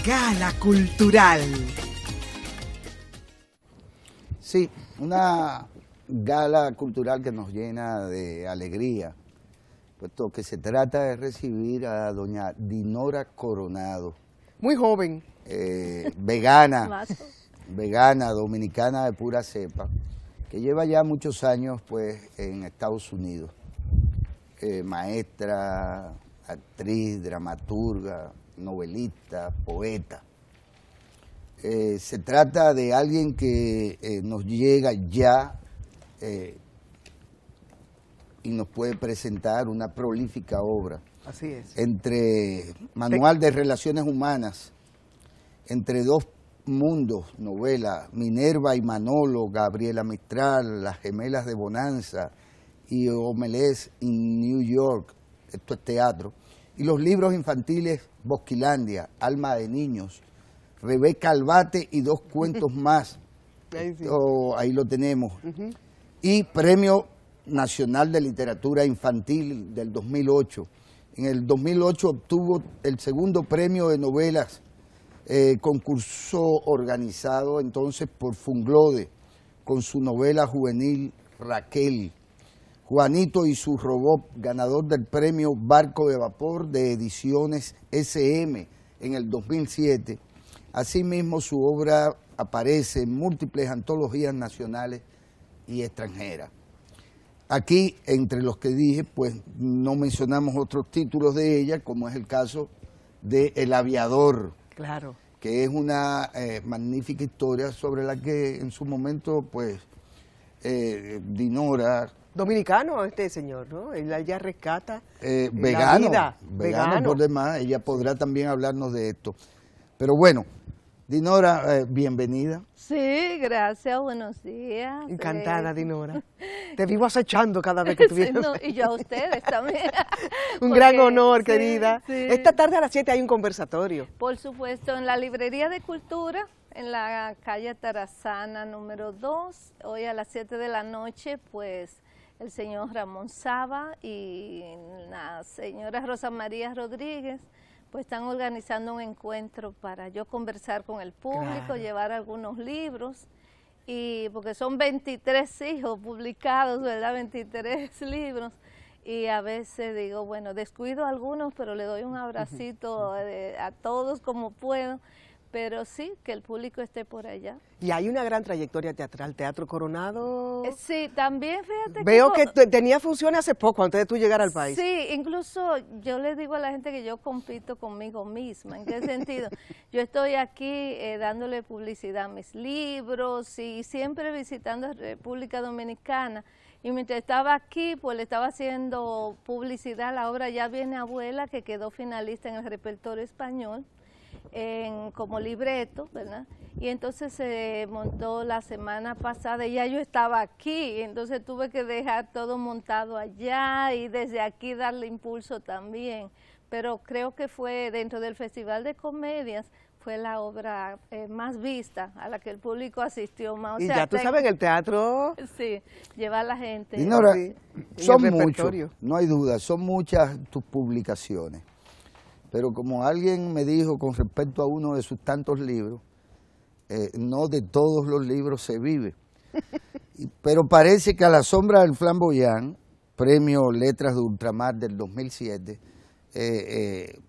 Gala Cultural. Sí, una gala cultural que nos llena de alegría, puesto que se trata de recibir a doña Dinora Coronado. Muy joven. Vegana, dominicana de pura cepa, que lleva ya muchos años pues en Estados Unidos. Maestra, actriz, dramaturga, novelista, poeta. Se trata de alguien que nos llega ya y nos puede presentar una prolífica obra. Así es. Entre Manual de Relaciones Humanas, Entre dos mundos, novela, Minerva y Manolo, Gabriela Mistral, Las gemelas de Bonanza y Omelés in New York, esto es teatro, y los libros infantiles Bosquilandia, Alma de Niños, Rebeca Albate y dos cuentos más, ahí lo tenemos, y Premio Nacional de Literatura Infantil del 2008. En el 2008 obtuvo el segundo premio de novelas, concurso organizado entonces por Funglode, con su novela juvenil Raquel. Juanito y su robot, ganador del premio Barco de Vapor de Ediciones SM en el 2007. Asimismo, su obra aparece en múltiples antologías nacionales y extranjeras. Aquí, entre los que dije, pues no mencionamos otros títulos de ella, como es el caso de El Aviador, claro, que es una magnífica historia sobre la que en su momento, pues, Dinora... Dominicano este señor, ¿no? Él ya rescata vegano, la vida. Vegano por demás, ella podrá también hablarnos de esto. Pero bueno, Dinora, bienvenida. Sí, gracias, buenos días. Encantada, Dinora. Te vivo acechando cada vez que tú vienes. Sí, no, y yo a ustedes también. Un gran honor, sí, querida. Sí. Esta tarde a las 7 hay un conversatorio. Por supuesto, en la Librería de Cultura, en la calle Tarazana número 2, hoy a las 7 de la noche, pues el señor Ramón Saba y la señora Rosa María Rodríguez pues están organizando un encuentro para yo conversar con el público, claro, llevar algunos libros, y porque son 23 hijos publicados, ¿verdad? 23 libros, y a veces digo, bueno, descuido algunos, pero le doy un abracito a todos como puedo, pero sí, que el público esté por allá. Y hay una gran trayectoria teatral, Teatro Coronado. Sí, también fíjate veo que tenía funciones hace poco, antes de tú llegar al país. Sí, incluso yo le digo a la gente que yo compito conmigo misma. ¿En qué sentido? Yo estoy aquí dándole publicidad a mis libros y siempre visitando República Dominicana. Y mientras estaba aquí, pues le estaba haciendo publicidad a la obra Ya viene abuela, que quedó finalista en el repertorio español, como libreto, ¿verdad? Y entonces se montó la semana pasada y ya yo estaba aquí, entonces tuve que dejar todo montado allá y desde aquí darle impulso también. Pero creo que fue dentro del Festival de Comedias, fue la obra más vista, a la que el público asistió más. O y sea, ya tú sabes, en el teatro... Sí, lleva a la gente. Dinora, sí, son muchos, no hay duda, son muchas tus publicaciones. Pero como alguien me dijo con respecto a uno de sus tantos libros, no de todos los libros se vive. Pero parece que A la sombra del flamboyán, premio Letras de Ultramar del 2007,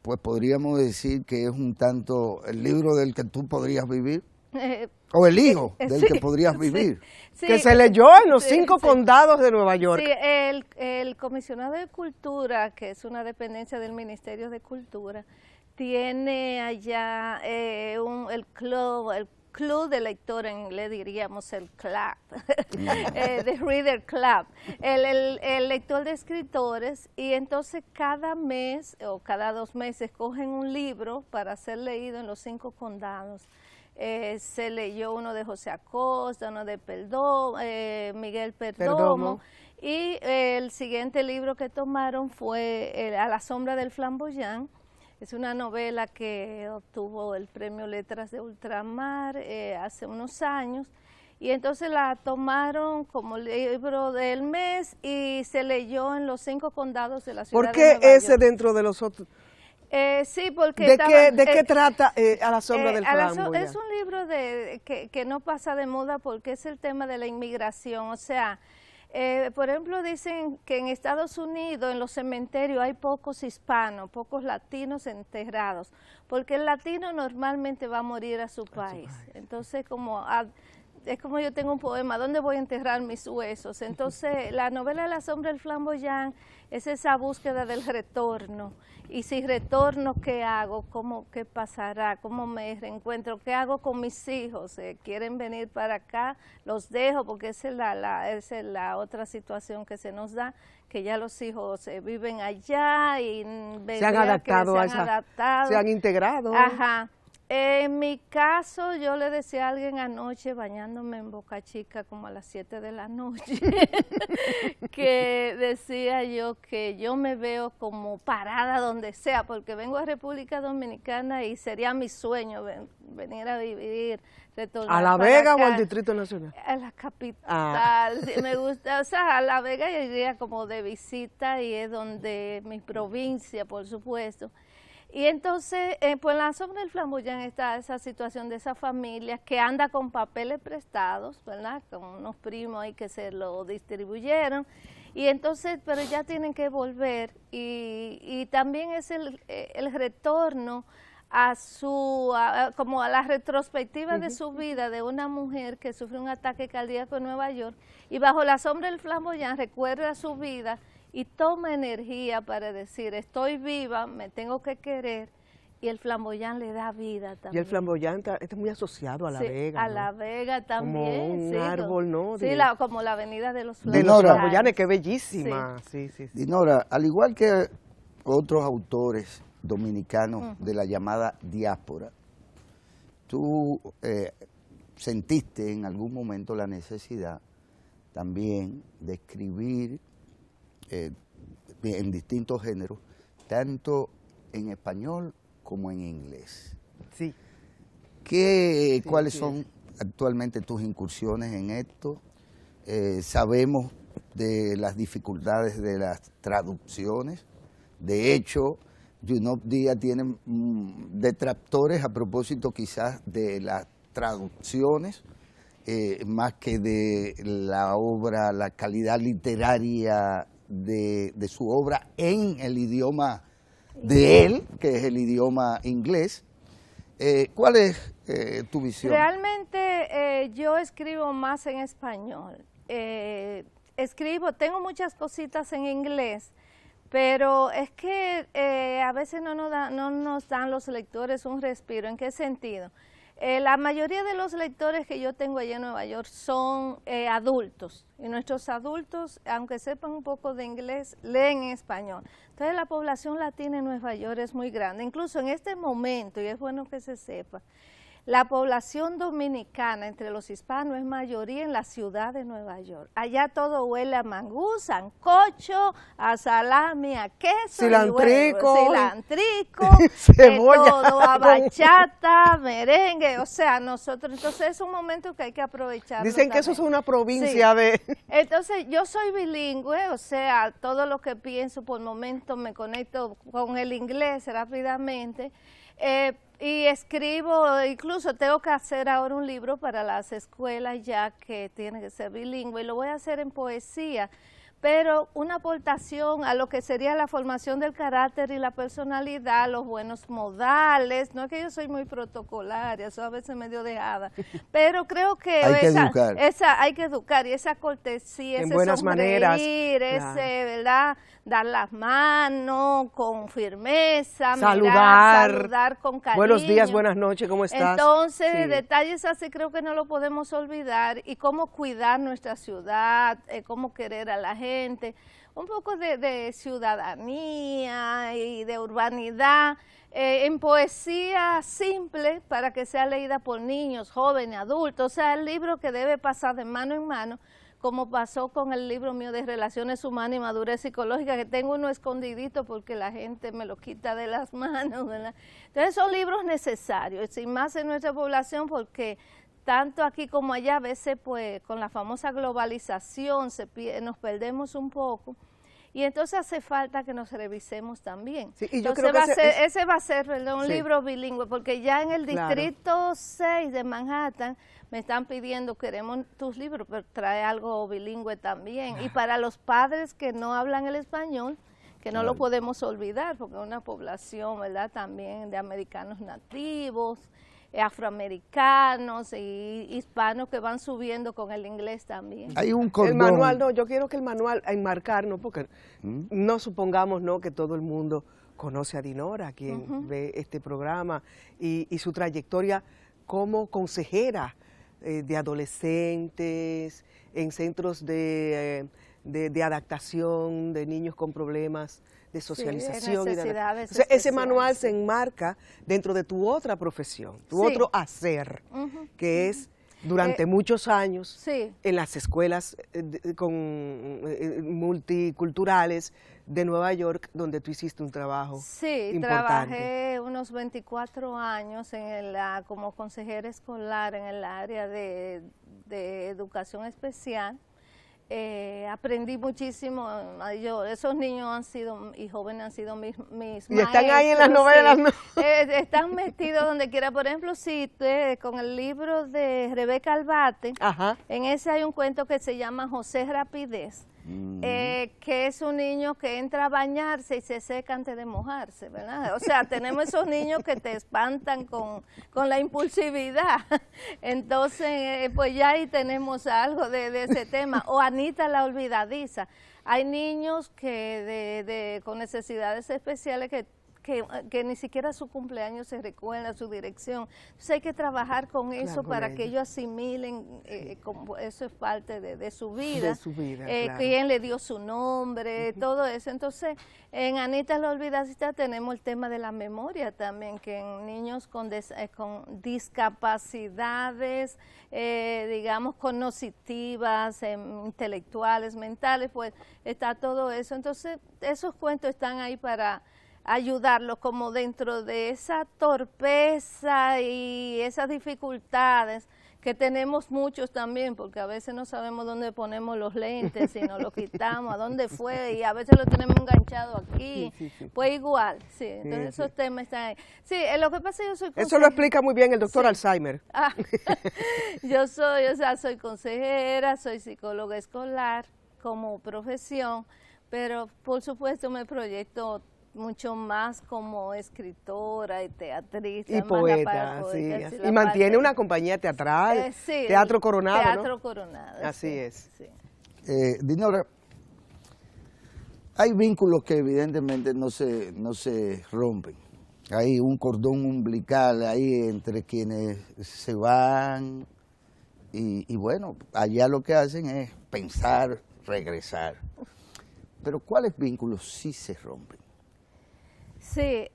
pues podríamos decir que es un tanto el libro del que tú podrías vivir. O el hijo del que podrías vivir. Sí, que se leyó en los 5 condados de Nueva York. Sí, el comisionado de Cultura, que es una dependencia del Ministerio de Cultura, tiene allá el club de lectores, en inglés diríamos el club, the Reader Club, el lector de escritores, y entonces cada mes o cada 2 meses cogen un libro para ser leído en los 5 condados. Se leyó uno de José Acosta, uno de Miguel Perdomo, y el siguiente libro que tomaron fue A la sombra del flamboyán. Es una novela que obtuvo el premio Letras de Ultramar hace unos años, y entonces la tomaron como libro del mes y se leyó en los 5 condados de la ciudad de Nueva York. ¿Por qué ese dentro de los otros? Sí, porque ¿De qué trata A la sombra del flamboyán? Es un libro que no pasa de moda porque es el tema de la inmigración. O sea, por ejemplo, dicen que en Estados Unidos, en los cementerios, hay pocos hispanos, pocos latinos enterrados, porque el latino normalmente va a morir a su país. Entonces, es como yo tengo un poema, ¿dónde voy a enterrar mis huesos? Entonces, la novela La sombra del flamboyán es esa búsqueda del retorno. Y si retorno, ¿qué hago? ¿Qué pasará? ¿Cómo me reencuentro? ¿Qué hago con mis hijos? ¿Quieren venir para acá? ¿Los dejo? Porque esa es la otra situación que se nos da, que ya los hijos viven allá y se han adaptado se han integrado. Ajá. En mi caso, yo le decía a alguien anoche, bañándome en Boca Chica como a las 7 de la noche, que decía yo que yo me veo como parada donde sea, porque vengo a República Dominicana y sería mi sueño venir a vivir, retornar ¿A La Vega o al Distrito Nacional? A la capital, sí, me gusta, o sea, a La Vega yo iría como de visita y es donde mi provincia, por supuesto. Y entonces, pues en La sombra del flamboyán está esa situación de esa familia que anda con papeles prestados, ¿verdad? Con unos primos ahí que se lo distribuyeron. Y entonces, pero ya tienen que volver. Y también es el retorno como a la retrospectiva de su vida de una mujer que sufre un ataque cardíaco en Nueva York. Y bajo La sombra del flamboyán recuerda su vida y toma energía para decir, estoy viva, me tengo que querer, y el flamboyán le da vida también. Y el flamboyán está muy asociado a La Vega, a ¿no? La Vega también. Como un árbol, ¿no? Sí, como la avenida de los flamboyanes. De los flamboyanes, que bellísima. Sí. Dinora, al igual que otros autores dominicanos de la llamada diáspora, tú sentiste en algún momento la necesidad también de escribir en distintos géneros, tanto en español como en inglés. Sí. ¿Cuáles son actualmente tus incursiones en esto? Sabemos de las dificultades de las traducciones. De hecho, Junot Díaz tiene detractores a propósito quizás de las traducciones, más que de la obra, la calidad literaria de su obra en el idioma de él, que es el idioma inglés. ¿Cuál es tu visión? Realmente yo escribo más en español. Tengo muchas cositas en inglés, pero es que a veces no nos dan los lectores un respiro. ¿En qué sentido? La mayoría de los lectores que yo tengo allá en Nueva York son adultos, y nuestros adultos, aunque sepan un poco de inglés, leen en español. Entonces la población latina en Nueva York es muy grande, incluso en este momento, y es bueno que se sepa, la población dominicana entre los hispanos es mayoría en la ciudad de Nueva York. Allá todo huele a mangú, sancocho, a salami, a queso, cilantrico, cebolla, todo, a bachata, merengue, o sea, nosotros, entonces es un momento que hay que aprovechar. Dicen que eso es una provincia de... Entonces yo soy bilingüe, o sea, todo lo que pienso por momento me conecto con el inglés rápidamente, y escribo, incluso tengo que hacer ahora un libro para las escuelas ya que tiene que ser bilingüe, y lo voy a hacer en poesía, pero una aportación a lo que sería la formación del carácter y la personalidad, los buenos modales. No es que yo soy muy protocolaria, eso a veces medio dejada, pero creo que hay que educar, y esa cortesía, ese buenas maneras, ¿verdad? Dar las manos con firmeza, saludar con cariño. Buenos días, buenas noches, ¿cómo estás? Entonces, detalles así creo que no lo podemos olvidar, y cómo cuidar nuestra ciudad, cómo querer a la gente, un poco de ciudadanía y de urbanidad, en poesía simple para que sea leída por niños, jóvenes, adultos, o sea, el libro que debe pasar de mano en mano, como pasó con el libro mío de Relaciones Humanas y Madurez Psicológica, que tengo uno escondidito porque la gente me lo quita de las manos, ¿verdad? Entonces son libros necesarios, y más en nuestra población, porque tanto aquí como allá a veces pues con la famosa globalización nos perdemos un poco, Y entonces hace falta que nos revisemos también. Sí, y yo entonces creo que ese va a ser, perdón, un sí. libro bilingüe, porque ya en el Claro. distrito 6 de Manhattan me están pidiendo, queremos tus libros, pero trae algo bilingüe también. Y para los padres que no hablan el español, que no lo podemos olvidar, porque es una población, ¿verdad?, también de americanos nativos, afroamericanos y hispanos que van subiendo con el inglés también. Hay un cordón. El manual, no, yo quiero que el manual enmarcarnos, porque no supongamos, ¿no?, que todo el mundo conoce a Dinora, quien ve este programa, y su trayectoria como consejera de adolescentes, en centros de adaptación de niños con problemas de socialización. Sí, necesidades Entonces, ese especiales, manual se sí. enmarca dentro de tu otra profesión, tu Sí. otro hacer, que es durante muchos años Sí. en las escuelas multiculturales de Nueva York, donde tú hiciste un trabajo Sí, importante. trabajé unos 24 años como consejera escolar en el área de educación especial. Aprendí muchísimo. Esos niños han sido y jóvenes han sido mis Y están ahí en las maestros, novelas, sí. ¿no? Están metidos donde quiera. Por ejemplo, con el libro de Rebeca Albate, Ajá. en ese hay un cuento que se llama José Rapidez, que es un niño que entra a bañarse y se seca antes de mojarse, ¿verdad? O sea, tenemos esos niños que te espantan con la impulsividad. Entonces, pues ya ahí tenemos algo de ese tema. O Anita la olvidadiza. Hay niños con necesidades especiales que ni siquiera su cumpleaños se recuerda, su dirección. Entonces hay que trabajar con eso con para ellos. que ellos asimilen, como eso es parte de su vida. De su vida, claro. Quién le dio su nombre, todo eso. Entonces, en Anita la olvidadiza tenemos el tema de la memoria también, que en niños con discapacidades, digamos, cognitivas, intelectuales, mentales, pues está todo eso. Entonces, esos cuentos están ahí para ayudarlos como dentro de esa torpeza y esas dificultades que tenemos muchos también, porque a veces no sabemos dónde ponemos los lentes, si nos los quitamos, a dónde fue, y a veces lo tenemos enganchado aquí, pues igual, sí, entonces esos temas están ahí. Sí, lo que pasa es que yo soy consejera. Eso lo explica muy bien el doctor Alzheimer. Soy consejera, soy psicóloga escolar como profesión, pero por supuesto me proyecto mucho más como escritora y teatrista. Y poeta, sí. Y mantiene una compañía teatral, sí, Teatro Coronado, Teatro ¿no? Coronado. Así sí, es. Sí. Dinora, hay vínculos que evidentemente no se rompen. Hay un cordón umbilical ahí entre quienes se van y bueno, allá lo que hacen es pensar, regresar. Pero ¿cuáles vínculos sí se rompen? Sí,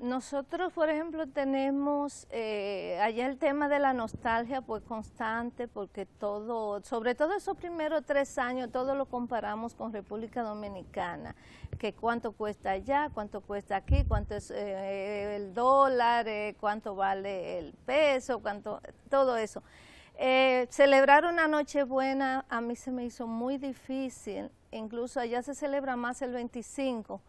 nosotros, por ejemplo, tenemos allá el tema de la nostalgia, pues constante, porque sobre todo esos primeros 3 años, todo lo comparamos con República Dominicana, que cuánto cuesta allá, cuánto cuesta aquí, cuánto es el dólar, cuánto vale el peso, todo eso. Celebrar una Nochebuena a mí se me hizo muy difícil, incluso allá se celebra más el 25,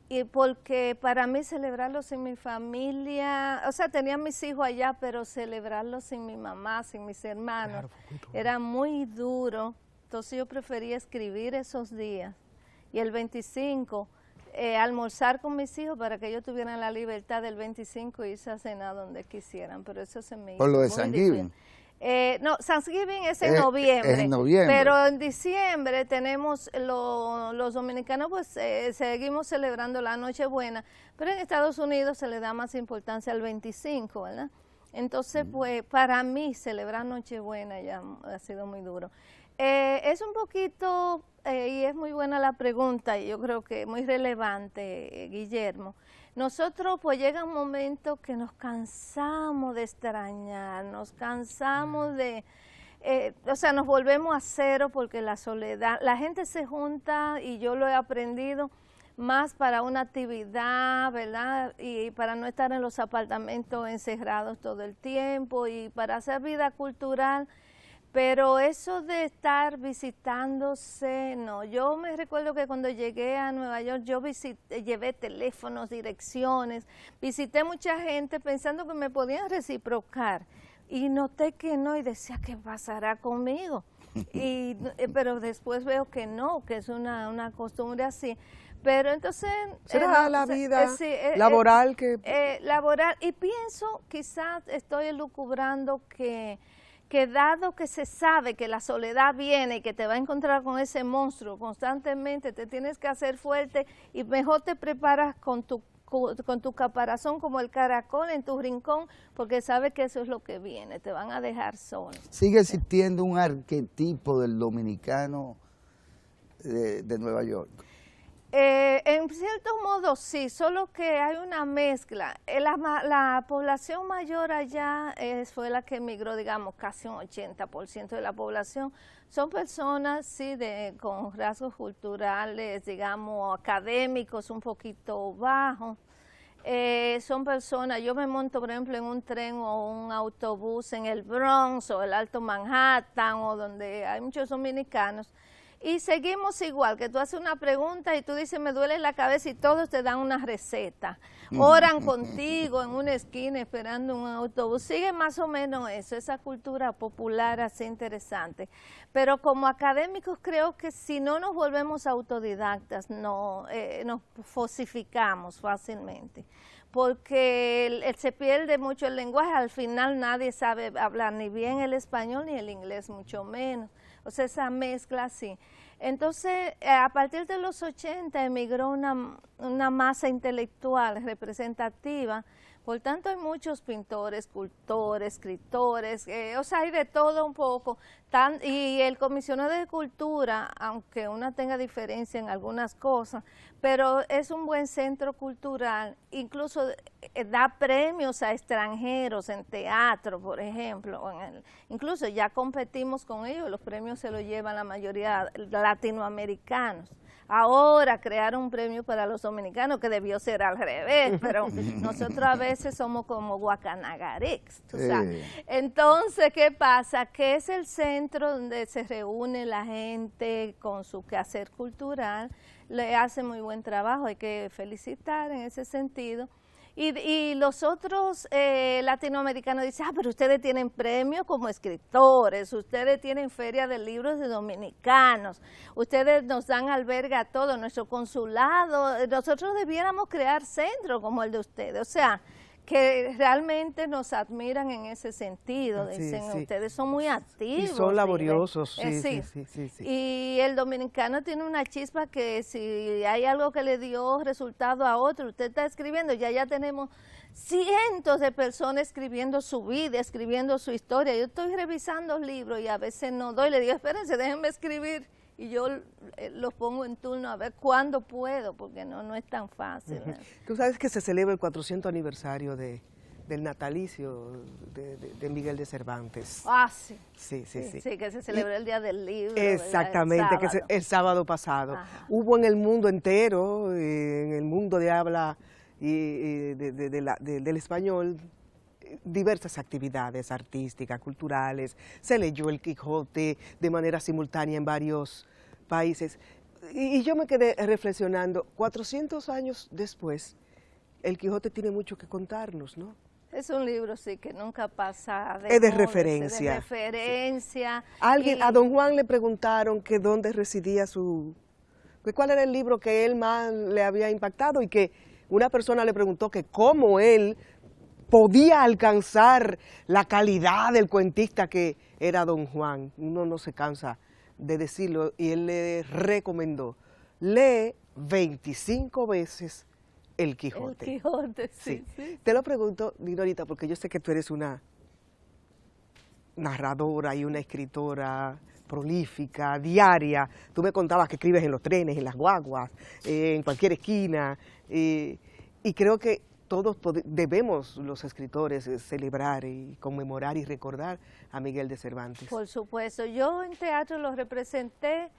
y porque para mí celebrarlo sin mi familia, o sea, tenía mis hijos allá, pero celebrarlo sin mi mamá, sin mis hermanos, era muy duro. Entonces yo prefería escribir esos días y el 25 almorzar con mis hijos para que ellos tuvieran la libertad del 25 y irse a cenar donde quisieran, pero eso se me hizo Por lo de muy Thanksgiving. difícil. No, Thanksgiving es en noviembre, es en noviembre, pero en diciembre tenemos, los dominicanos pues seguimos celebrando la Nochebuena, pero en Estados Unidos se le da más importancia al 25, ¿verdad? Entonces, pues para mí celebrar Nochebuena ya ha sido muy duro. Es un poquito, y es muy buena la pregunta, y yo creo que muy relevante, Guillermo. Nosotros pues llega un momento que nos cansamos de extrañar, nos cansamos o sea, nos volvemos a cero porque la soledad, la gente se junta y yo lo he aprendido más para una actividad, ¿verdad? Y para no estar en los apartamentos encerrados todo el tiempo y para hacer vida cultural. Pero eso de estar visitándose, no. Yo me recuerdo que cuando llegué a Nueva York, yo llevé teléfonos, direcciones, visité mucha gente pensando que me podían reciprocar. Y noté que no, y decía, ¿qué pasará conmigo? Pero después veo que no, que es una costumbre así. Pero entonces... ¿Será la vida laboral que...? Laboral, y pienso, quizás estoy elucubrando que dado que se sabe que la soledad viene y que te va a encontrar con ese monstruo constantemente, te tienes que hacer fuerte y mejor te preparas con tu caparazón como el caracol en tu rincón, porque sabes que eso es lo que viene, te van a dejar solo. ¿Sigue existiendo un arquetipo del dominicano de Nueva York? En cierto modo sí, solo que hay una mezcla. La población mayor allá fue la que emigró, digamos, casi un 80% de la población. Son personas, sí, con rasgos culturales, digamos, académicos un poquito bajos. Son personas, yo me monto, por ejemplo, en un tren o un autobús en el Bronx o el Alto Manhattan, o donde hay muchos dominicanos, y seguimos igual, que tú haces una pregunta y tú dices, me duele la cabeza, y todos te dan una receta. Oran contigo en una esquina esperando un autobús. Sigue más o menos eso, esa cultura popular así interesante. Pero como académicos creo que si no nos volvemos autodidactas, nos fosificamos fácilmente. Porque se pierde mucho el lenguaje, al final nadie sabe hablar ni bien el español ni el inglés, mucho menos. O sea, esa mezcla así. Entonces, a partir de los 80 emigró una masa intelectual representativa. Por tanto, hay muchos pintores, escultores, escritores, o sea, hay de todo un poco. Y el comisionado de cultura, aunque una tenga diferencia en algunas cosas, pero es un buen centro cultural, incluso da premios a extranjeros en teatro, por ejemplo, incluso ya competimos con ellos, los premios se los llevan la mayoría latinoamericanos. Ahora crearon un premio para los dominicanos que debió ser al revés, pero nosotros a veces somos como guacanagarix, tú sabes. Entonces, ¿qué pasa? Que es el centro donde se reúne la gente con su quehacer cultural, le hace muy buen trabajo, hay que felicitar en ese sentido. Y los otros latinoamericanos dicen, pero ustedes tienen premios como escritores, ustedes tienen feria de libros de dominicanos, ustedes nos dan albergue a todo, nuestro consulado, nosotros debiéramos crear centros como el de ustedes, o sea, que realmente nos admiran en ese sentido, dicen, ustedes son muy activos. Y son laboriosos, sí. Y el dominicano tiene una chispa que si hay algo que le dio resultado a otro, usted está escribiendo, ya tenemos cientos de personas escribiendo su vida, escribiendo su historia. Yo estoy revisando libros y a veces no doy, le digo, espérense, déjenme escribir. Y yo los pongo en turno a ver cuándo puedo, porque no es tan fácil. Tú sabes que se celebra el 400 aniversario del natalicio de Miguel de Cervantes. Ah, sí. Sí, que se celebró el Día del Libro. Exactamente, el sábado pasado. Ajá. Hubo en el mundo entero, en el mundo de habla del español, diversas actividades artísticas, culturales. Se leyó el Quijote de manera simultánea en varios países. Y yo me quedé reflexionando, 400 años después, el Quijote tiene mucho que contarnos, ¿no? Es un libro, sí, que nunca pasa de es de referencia. Es de referencia. Sí. A don Juan le preguntaron que dónde residía cuál era el libro que él más le había impactado, y que una persona le preguntó que cómo él podía alcanzar la calidad del cuentista que era don Juan. Uno no se cansa de decirlo, y él le recomendó, lee 25 veces El Quijote. El Quijote, sí. Te lo pregunto, Dinorita, porque yo sé que tú eres una narradora y una escritora prolífica, diaria. Tú me contabas que escribes en los trenes, en las guaguas, en cualquier esquina, y creo que todos debemos, los escritores, celebrar y conmemorar y recordar a Miguel de Cervantes. Por supuesto. Yo en teatro lo representé,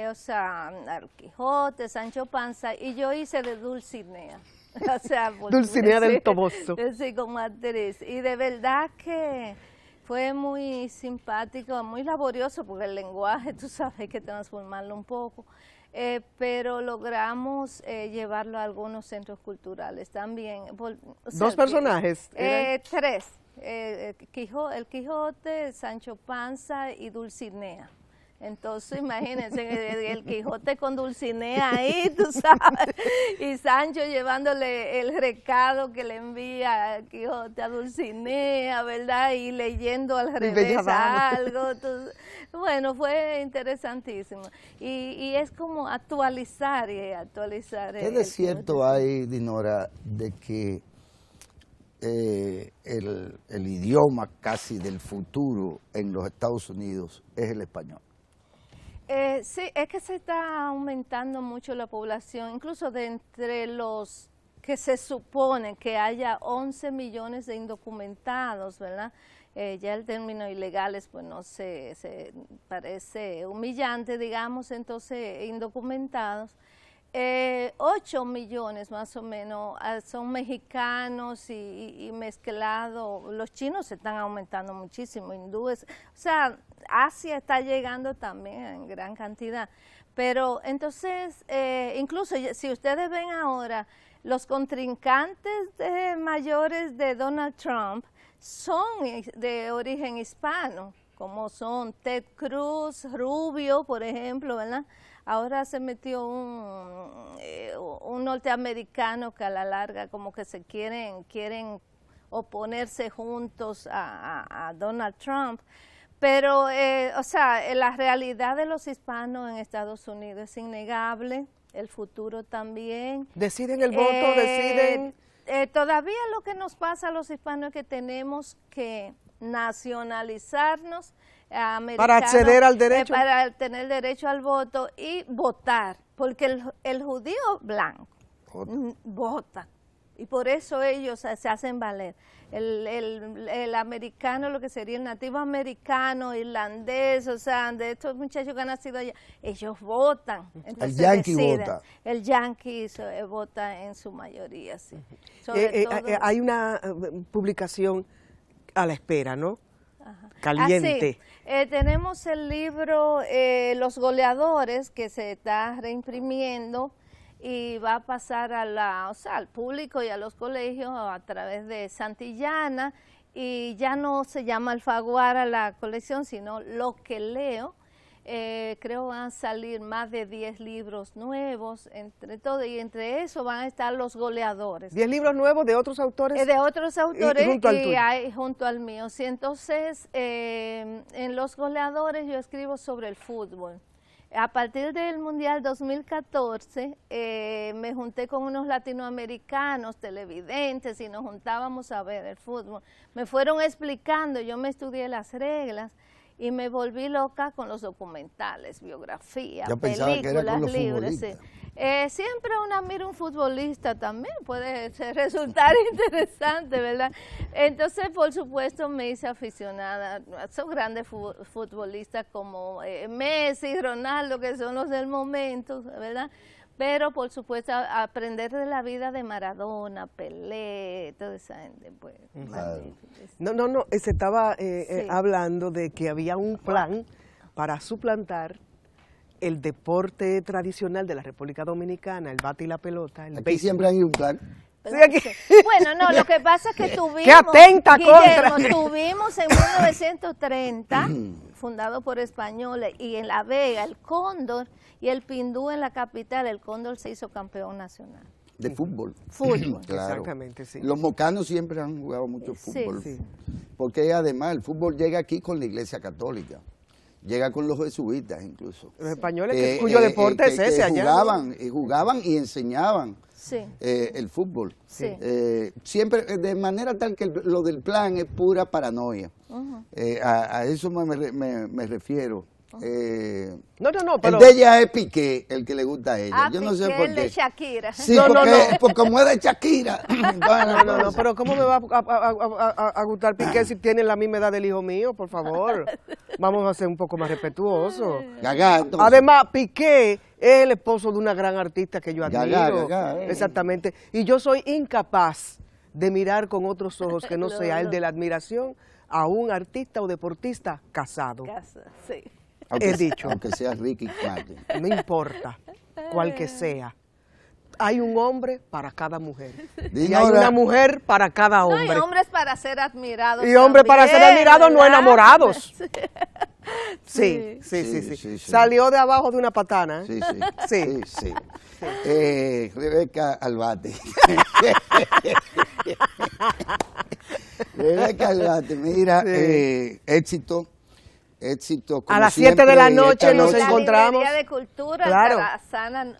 o sea, al Quijote, Sancho Panza, y yo hice de Dulcinea. O sea, Dulcinea del Toboso. Sí, como actriz. Y de verdad que fue muy simpático, muy laborioso, porque el lenguaje, tú sabes, hay que transformarlo un poco. Pero logramos llevarlo a algunos centros culturales también. ¿Dos personajes? Tres. El Quijote, Sancho Panza y Dulcinea. Entonces, imagínense, el Quijote con Dulcinea ahí, tú sabes, y Sancho llevándole el recado que le envía el Quijote a Dulcinea, ¿verdad? Y leyendo al revés algo. Bueno, fue interesantísimo. Y es como actualizar. ¿Qué de cierto hay, Dinora, de que el idioma casi del futuro en los Estados Unidos es el español? Sí, es que se está aumentando mucho la población, incluso de entre los que se supone que haya 11 millones de indocumentados, ¿verdad? Ya el término ilegales, pues no sé, se parece humillante, digamos, entonces indocumentados. 8 millones más o menos son mexicanos y mezclados. Los chinos se están aumentando muchísimo, hindúes, o sea, Asia está llegando también en gran cantidad. Pero entonces, incluso si ustedes ven ahora, los contrincantes mayores de Donald Trump son de origen hispano, como son Ted Cruz, Rubio, por ejemplo, ¿verdad? Ahora se metió un norteamericano que a la larga como que se quieren oponerse juntos a Donald Trump. Pero, o sea, la realidad de los hispanos en Estados Unidos es innegable, el futuro también. ¿Deciden el voto? ¿Deciden? Todavía lo que nos pasa a los hispanos es que tenemos que nacionalizarnos, para acceder al derecho. Para tener derecho al voto y votar, porque el judío blanco vota. Y por eso ellos se hacen valer. El americano, lo que sería el nativo americano, irlandés, o sea, de estos muchachos que han nacido allá, ellos votan. El yanqui vota. El yanqui vota en su mayoría, sí. Hay una publicación a la espera, ¿no? Ajá. Caliente. Tenemos el libro Los Goleadores, que se está reimprimiendo y va a pasar al público y a los colegios a través de Santillana, y ya no se llama Alfaguara la colección, sino Lo que leo. Creo van a salir más de 10 libros nuevos, entre todo, y entre eso van a estar Los Goleadores. ¿10 libros nuevos de otros autores? De otros autores y junto al mío. Sí, entonces, en Los Goleadores yo escribo sobre el fútbol. A partir del Mundial 2014 me junté con unos latinoamericanos televidentes y nos juntábamos a ver el fútbol. Me fueron explicando, yo me estudié las reglas y me volví loca con los documentales, biografía, películas, libros. Sí. Siempre una mira un futbolista también, puede resultar interesante, ¿verdad? Entonces, por supuesto, me hice aficionada. Son grandes futbolistas como Messi, Ronaldo, que son los del momento, ¿verdad? Pero, por supuesto, aprender de la vida de Maradona, Pelé, toda esa gente, pues. No, se estaba hablando de que había un plan para suplantar el deporte tradicional de la República Dominicana, el bate y la pelota. Aquí siempre hay un plan. Bueno, no, lo que pasa es que tuvimos, ¡qué atenta tuvimos en 1930, fundado por españoles, y en La Vega, el Cóndor y el Pindú en la capital, el Cóndor se hizo campeón nacional. De fútbol. Fútbol. Claro. Exactamente, sí. Los mocanos siempre han jugado mucho fútbol. Sí. Porque además el fútbol llega aquí con la Iglesia Católica. Llega con los jesuitas incluso. Los españoles cuyo deporte es ese allá. Jugaban y enseñaban el fútbol. Sí. Siempre de manera tal que lo del plan es pura paranoia. A eso me refiero. Pero el de ella es Piqué, el que le gusta a ella. Yo no sé por qué. El de Shakira. Sí, porque como es de Shakira. No, pero ¿cómo me va a gustar Piqué si tiene la misma edad del hijo mío? Por favor, vamos a ser un poco más respetuosos. Además, Piqué es el esposo de una gran artista que yo admiro. Exactamente. Y yo soy incapaz de mirar con otros ojos que no sea el de la admiración a un artista o deportista casado. Sí. He dicho. Aunque sea Ricky Martin. No importa, cual que sea. Hay un hombre para cada mujer. Y hay una mujer para cada hombre. No, y hombres para ser admirados. Y hombres para ser admirados, no enamorados. Sí. Sí. Salió de abajo de una patana. Sí. Rebeca Albate. Rebeca Albate, mira, éxito. Como a las 7 de la noche nos encontramos. La librería de cultura, claro.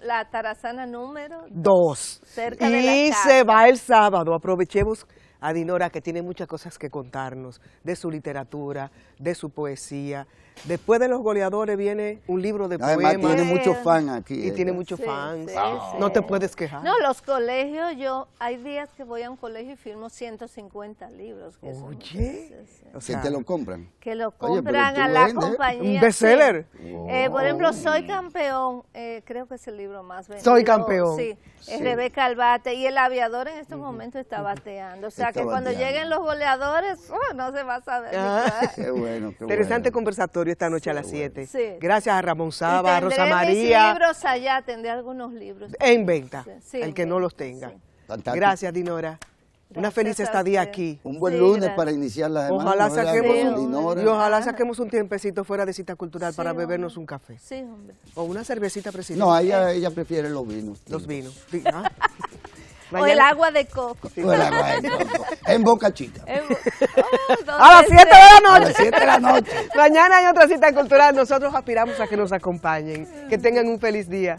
la Tarazana número 2. Cerca de la Y casa. se va el sábado. Aprovechemos a Dinora, que tiene muchas cosas que contarnos, de su literatura, de su poesía. Después de Los Goleadores viene un libro de Además, poemas. tiene muchos fans aquí. Y tiene muchos fans. Sí. No te puedes quejar. No, los colegios, hay días que voy a un colegio y firmo 150 libros. Que son- Oye, o ¿Que sea, te lo compran? que lo Oye, pero compran tú a la vendes. compañía. Un bestseller. Sí. Por ejemplo, Soy Campeón, creo que es el libro más vendido. Soy Campeón. Sí, Sí. es Rebeca Albate. Y el aviador en estos momentos está bateando. O sea Está que cuando bateando. lleguen los goleadores, no se va a saber. Qué bueno, qué Interesante bueno. conversatorio esta noche a las 7. Sí. Gracias a Ramón Y Saba, a tendré Rosa mis María. libros allá, tendré algunos libros. En venta, Sí, el en que no venta, los tenga. sí. Fantástico. Gracias, Dinora. Una Gracias feliz a estadía usted. aquí. Un buen Sí, lunes gracias. para iniciar la semana. Ojalá ¿verdad? saquemos, Sí, Con hombre. Dinora. y ojalá saquemos un tiempecito fuera de Cita Cultural para Sí, bebernos hombre. un café. Sí, hombre. O una cervecita, presidente. No, ella prefiere los vinos. Los vinos. Sí, ¿ah? O el Mañana- agua de coco. O el agua de coco. En Boca Chica. A las 7 de la A noche. las 7 de la noche. Mañana hay otra cita cultural. Nosotros aspiramos a que nos acompañen. Que tengan un feliz día.